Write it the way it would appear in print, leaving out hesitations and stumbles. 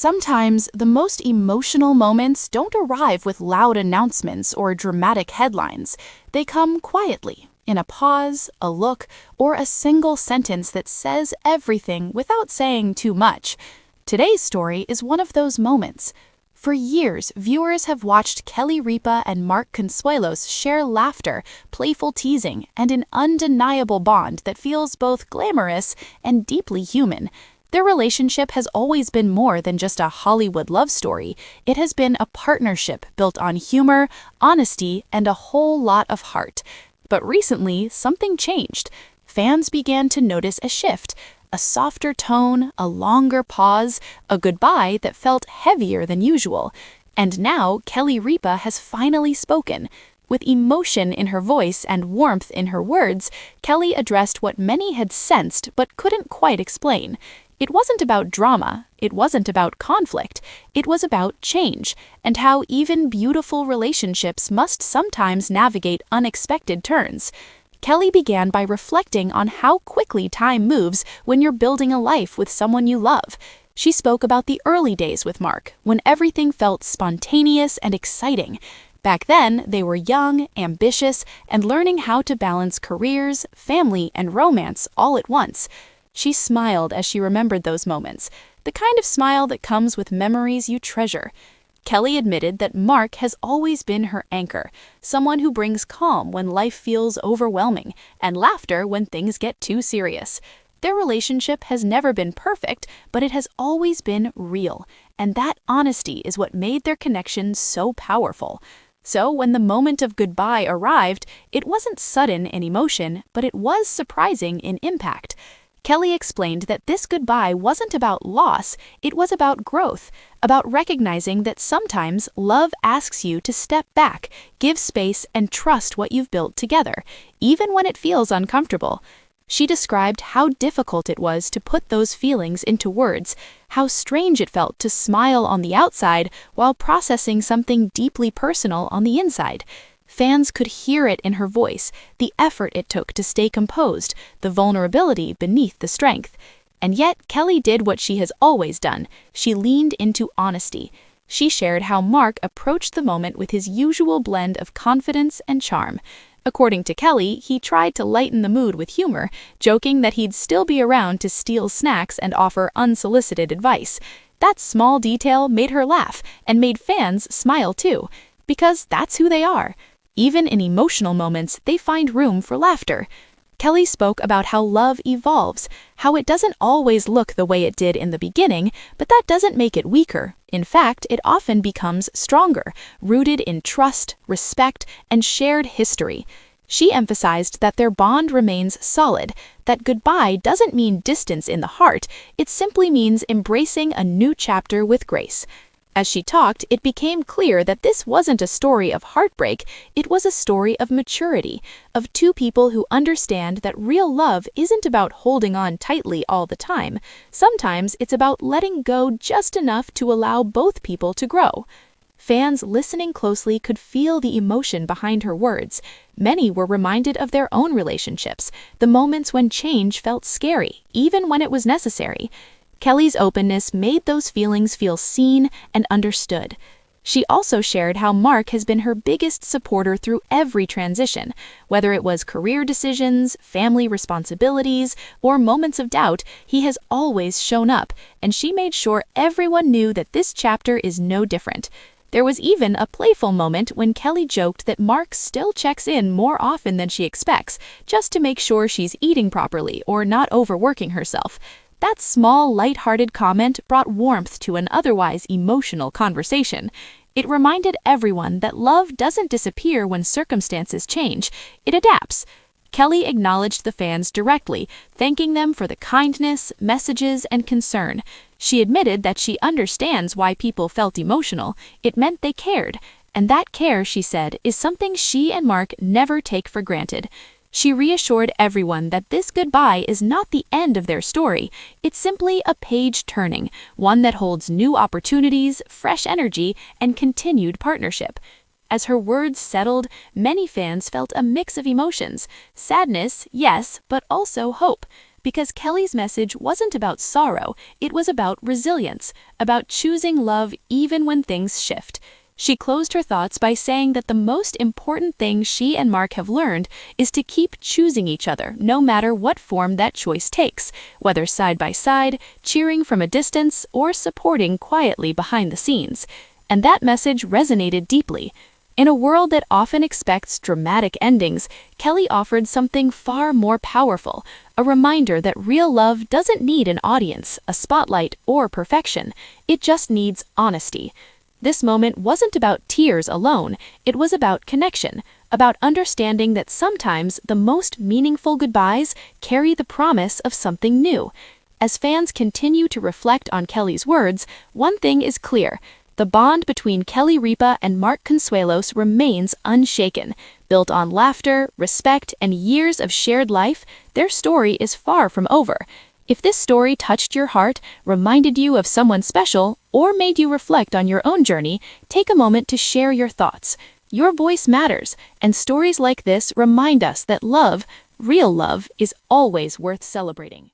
Sometimes the most emotional moments don't arrive with loud announcements or dramatic headlines. They come quietly, in a pause, a look, or a single sentence that says everything without saying too much. Today's story is one of those moments. For years, viewers have watched Kelly Ripa and Mark Consuelos share laughter, playful teasing, and an undeniable bond that feels both glamorous and deeply human. Their relationship has always been more than just a Hollywood love story. It has been a partnership built on humor, honesty, and a whole lot of heart. But recently, something changed. Fans began to notice a shift. A softer tone, a longer pause, a goodbye that felt heavier than usual. And now, Kelly Ripa has finally spoken. With emotion in her voice and warmth in her words, Kelly addressed what many had sensed but couldn't quite explain. It wasn't about drama, it wasn't about conflict, it was about change, and how even beautiful relationships must sometimes navigate unexpected turns. Kelly began by reflecting on how quickly time moves when you're building a life with someone you love. She spoke about the early days with Mark, when everything felt spontaneous and exciting. Back then, they were young, ambitious, and learning how to balance careers, family, and romance all at once. She smiled as she remembered those moments, the kind of smile that comes with memories you treasure. Kelly admitted that Mark has always been her anchor, someone who brings calm when life feels overwhelming and laughter when things get too serious. Their relationship has never been perfect, but it has always been real, and that honesty is what made their connection so powerful. So when the moment of goodbye arrived, it wasn't sudden in emotion, but it was surprising in impact. Kelly explained that this goodbye wasn't about loss, it was about growth, about recognizing that sometimes love asks you to step back, give space, and trust what you've built together, even when it feels uncomfortable. She described how difficult it was to put those feelings into words, how strange it felt to smile on the outside while processing something deeply personal on the inside. Fans could hear it in her voice, the effort it took to stay composed, the vulnerability beneath the strength. And yet, Kelly did what she has always done. She leaned into honesty. She shared how Mark approached the moment with his usual blend of confidence and charm. According to Kelly, he tried to lighten the mood with humor, joking that he'd still be around to steal snacks and offer unsolicited advice. That small detail made her laugh and made fans smile too, because that's who they are. Even in emotional moments, they find room for laughter. Kelly spoke about how love evolves, how it doesn't always look the way it did in the beginning, but that doesn't make it weaker. In fact, it often becomes stronger, rooted in trust, respect, and shared history. She emphasized that their bond remains solid, that goodbye doesn't mean distance in the heart, it simply means embracing a new chapter with grace. As she talked, it became clear that this wasn't a story of heartbreak, it was a story of maturity, of two people who understand that real love isn't about holding on tightly all the time. Sometimes it's about letting go just enough to allow both people to grow. Fans listening closely could feel the emotion behind her words. Many were reminded of their own relationships, the moments when change felt scary, even when it was necessary. Kelly's openness made those feelings feel seen and understood. She also shared how Mark has been her biggest supporter through every transition. Whether it was career decisions, family responsibilities, or moments of doubt, he has always shown up, and she made sure everyone knew that this chapter is no different. There was even a playful moment when Kelly joked that Mark still checks in more often than she expects, just to make sure she's eating properly or not overworking herself. That small, light-hearted comment brought warmth to an otherwise emotional conversation. It reminded everyone that love doesn't disappear when circumstances change, it adapts. Kelly acknowledged the fans directly, thanking them for the kindness, messages, and concern. She admitted that she understands why people felt emotional. It meant they cared. And that care, she said, is something she and Mark never take for granted. She reassured everyone that this goodbye is not the end of their story. It's simply a page turning, one that holds new opportunities, fresh energy, and continued partnership. As her words settled, many fans felt a mix of emotions. Sadness, yes, but also hope. because Kelly's message wasn't about sorrow, it was about resilience, about choosing love even when things shift. She closed her thoughts by saying that the most important thing she and Mark have learned is to keep choosing each other, no matter what form that choice takes, whether side by side, cheering from a distance, or supporting quietly behind the scenes. And that message resonated deeply. In a world that often expects dramatic endings, Kelly offered something far more powerful, a reminder that real love doesn't need an audience, a spotlight, or perfection. It just needs honesty. This moment wasn't about tears alone, it was about connection, about understanding that sometimes the most meaningful goodbyes carry the promise of something new. As fans continue to reflect on Kelly's words, one thing is clear. The bond between Kelly Ripa and Mark Consuelos remains unshaken. Built on laughter, respect, and years of shared life, their story is far from over. If this story touched your heart, reminded you of someone special, or made you reflect on your own journey, take a moment to share your thoughts. Your voice matters, and stories like this remind us that love, real love, is always worth celebrating.